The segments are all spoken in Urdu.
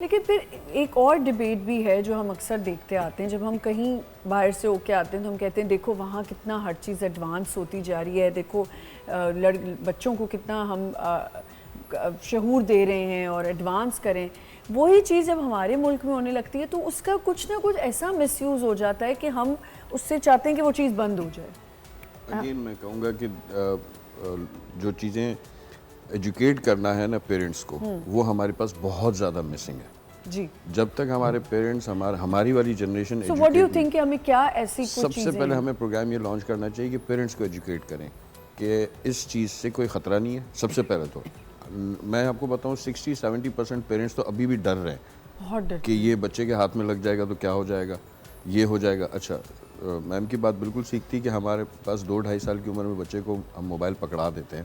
لیکن پھر ایک اور ڈیبیٹ بھی ہے جو ہم اکثر دیکھتے آتے ہیں، جب ہم کہیں باہر سے ہو کے آتے ہیں تو ہم کہتے ہیں دیکھو وہاں کتنا ہر چیز ایڈوانس ہوتی جا رہی ہے، دیکھو بچوں کو کتنا ہم شعور دے رہے ہیں اور ایڈوانس کریں. وہی چیز جب ہمارے ملک میں ہونے لگتی ہے تو اس کا کچھ نہ کچھ ایسا مس یوز ہو جاتا ہے کہ ہم اس سے چاہتے ہیں کہ وہ چیز بند ہو جائے. اگین میں کہوں گا کہ جو چیزیں ایجوکیٹ کرنا ہے نا پیرنٹس کو، وہ ہمارے پاس بہت زیادہ مسنگ ہے. جی جب تک ہمارے پیرنٹس ہماری والی generation so what do you think کہ ہمیں کیا ایسی کوئی سب چیزیں سے پہلے ہمیں پروگرام یہ لانچ کرنا چاہیے کہ پیرنٹس کو ایجوکیٹ کریں کہ اس چیز سے کوئی خطرہ نہیں ہے. سب سے پہلے تو میں آپ کو بتاؤں 60-70% پیرنٹس تو ابھی بھی ڈر رہے ہیں بہت ڈر کہ یہ بچے کے ہاتھ میں لگ جائے گا تو کیا ہو جائے گا، یہ ہو جائے گا. اچھا میم کی بات بالکل ٹھیک تھی کہ ہمارے پاس 2-2.5 سال کی عمر میں بچے کو ہم موبائل پکڑا دیتے ہیں.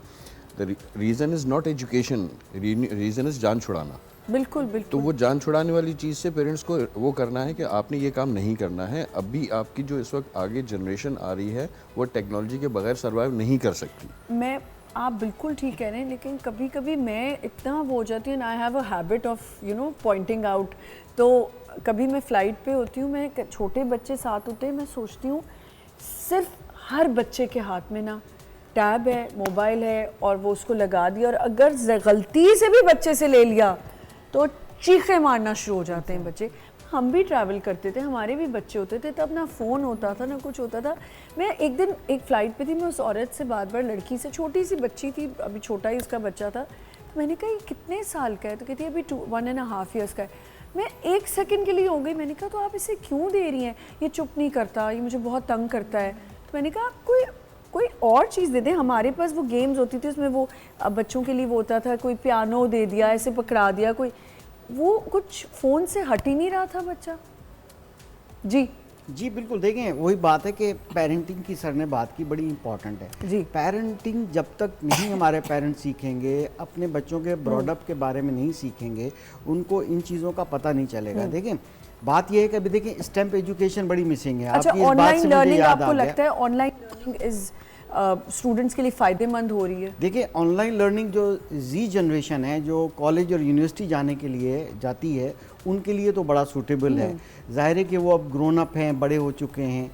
The reason is not education, reason is جان چھڑانا. بالکل تو بالکل وہ جان چھڑانے والی چیز سے پیرنٹس کو وہ کرنا ہے کہ آپ نے یہ کام نہیں کرنا ہے. اب بھی آپ کی جو اس وقت آگے جنریشن آ رہی ہے وہ ٹیکنالوجی کے بغیر سروائیو نہیں کر سکتی. میں آپ بالکل ٹھیک کہہ رہے ہیں، لیکن کبھی کبھی میں اتنا وہ ہو جاتی ہوں، I have a habit of pointing out. تو کبھی میں فلائٹ پہ ہوتی ہوں، میں چھوٹے بچے ساتھ ہوتے ہیں، میں سوچتی ہوں صرف ہر بچے کے ہاتھ میں نا ٹیب ہے، موبائل ہے، اور وہ اس کو لگا دیا، اور اگر غلطی سے بھی بچے سے لے لیا تو چیخیں مارنا شروع ہو جاتے ہیں بچے. ہم بھی ٹریول کرتے تھے، ہمارے بھی بچے ہوتے تھے، تب نہ فون ہوتا تھا نہ کچھ ہوتا تھا. میں ایک دن ایک فلائٹ پہ تھی، میں اس عورت سے بار لڑکی سے، چھوٹی سی بچی تھی، ابھی چھوٹا ہی اس کا بچہ تھا، تو میں نے کہا یہ کتنے سال کا ہے؟ تو کہتی ہے ابھی 1.5 ایئرس کا ہے. میں 1 سیکنڈ کے لیے ہو گئی، میں نے کہا تو آپ اسے کیوں دے رہی ہیں؟ یہ چپ نہیں کرتا، یہ مجھے بہت تنگ کرتا ہے. تو میں نے کہا آپ کوئی اور چیز دے دیں. ہمارے پاس وہ گیمز ہوتی تھی، اس میں وہ بچوں کے لیے وہ ہوتا تھا، کوئی پیانو دے دیا، ایسے پکڑا دیا، کوئی وہ کچھ فون سے ہٹ ہی نہیں رہا تھا بچہ. جی بالکل. دیکھیں وہی بات ہے کہ پیرنٹنگ کی سر نے بات کی بڑی امپورٹنٹ ہے. جی پیرنٹنگ جب تک نہیں ہمارے پیرنٹ سیکھیں گے، اپنے بچوں کے براڈ اپ کے بارے میں نہیں سیکھیں گے، ان کو ان چیزوں کا پتہ نہیں چلے گا. دیکھیں بات یہ ہے کہ ابھی دیکھیں اسٹیمپ ایجوکیشن بڑی مسنگ ہے. اچھا، آپ کی اس آن بات لائن سے مجھے لرننگ یاد آپ کو آ گیا. لگتا ہے on line learning is students کے لیے فائدے مند ہو رہی ہے؟ دیکھیں آن لائن لرننگ جو زی جنریشن ہے، جو کالج اور یونیورسٹی جانے کے لیے جاتی ہے، ان کے لیے تو بڑا سوٹیبل ہے. ظاہر ہے کہ وہ اب گرون اپ ہیں، بڑے ہو چکے ہیں،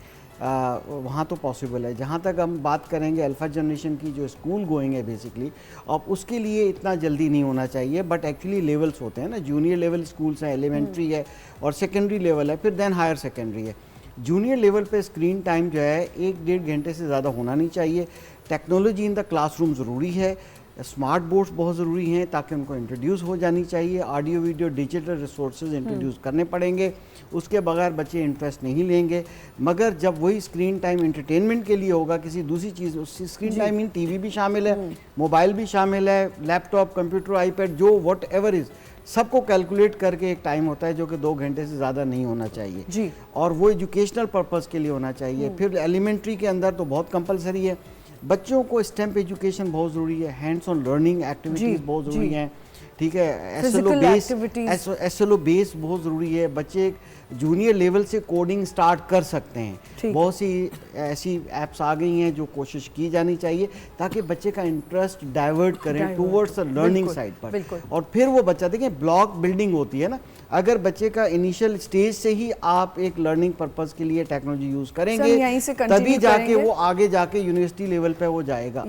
وہاں تو پاسبل ہے. جہاں تک ہم بات کریں گے الفا جنریشن کی جو اسکول گوئنگ ہے بیسکلی، اب اس کے لیے اتنا جلدی نہیں ہونا چاہیے. بٹ ایکچولی لیولس ہوتے ہیں نا، جونیئر لیول اسکولس ہیں، ایلیمنٹری ہے اور سیکنڈری لیول ہے، پھر دین ہائر سیکنڈری ہے. جونیئر لیول پہ اسکرین ٹائم جو ہے 1-1.5 گھنٹے سے زیادہ ہونا نہیں چاہیے. Technology in the class room ضروری ہے، اسمارٹ بورڈس بہت ضروری ہیں تاکہ ان کو انٹروڈیوس ہو جانی چاہیے. Audio video digital resources introduce کرنے پڑیں گے، اس کے بغیر بچے انٹرسٹ نہیں لیں گے. مگر جب وہی اسکرین ٹائم انٹرٹینمنٹ کے لیے ہوگا، کسی دوسری چیز، اس اسکرین ٹائم ان ٹی وی بھی شامل ہے، موبائل بھی شامل ہے، لیپ ٹاپ، کمپیوٹر، آئی پیڈ، جو واٹ ایور از، سب کو کیلکولیٹ کر کے ایک ٹائم ہوتا ہے جو کہ 2 گھنٹے سے زیادہ نہیں ہونا چاہیے. جی اور وہ ایجوکیشنل پرپز کے لیے ہونا چاہیے. پھر ایلیمنٹری کے اندر تو بہت کمپلسری ہے. بچوں کو اسٹیمپ ایجوکیشن بہت ضروری ہے، ہینڈس آن لرننگ ایکٹیویٹیز بہت ضروری ہیں. ٹھیک ہے، ایس ایل او بیس بہت ضروری ہے. بچے جونیئر لیول سے کوڈنگ سٹارٹ کر سکتے ہیں. بہت سی ایسی ایپس آ گئی ہیں جو کوشش کی جانی چاہیے تاکہ بچے کا انٹرسٹ ڈائیورٹ کریں ٹوورڈس لرننگ سائڈ پر. اور پھر وہ بچہ دیکھیں بلاک بلڈنگ ہوتی ہے نا، اگر بچے کا انیشیل سٹیج سے ہی آپ ایک لرننگ پرپز کے لیے ٹیکنالوجی یوز کریں گے، تبھی جا کے وہ آگے جا کے یونیورسٹی لیول پہ وہ جائے گا.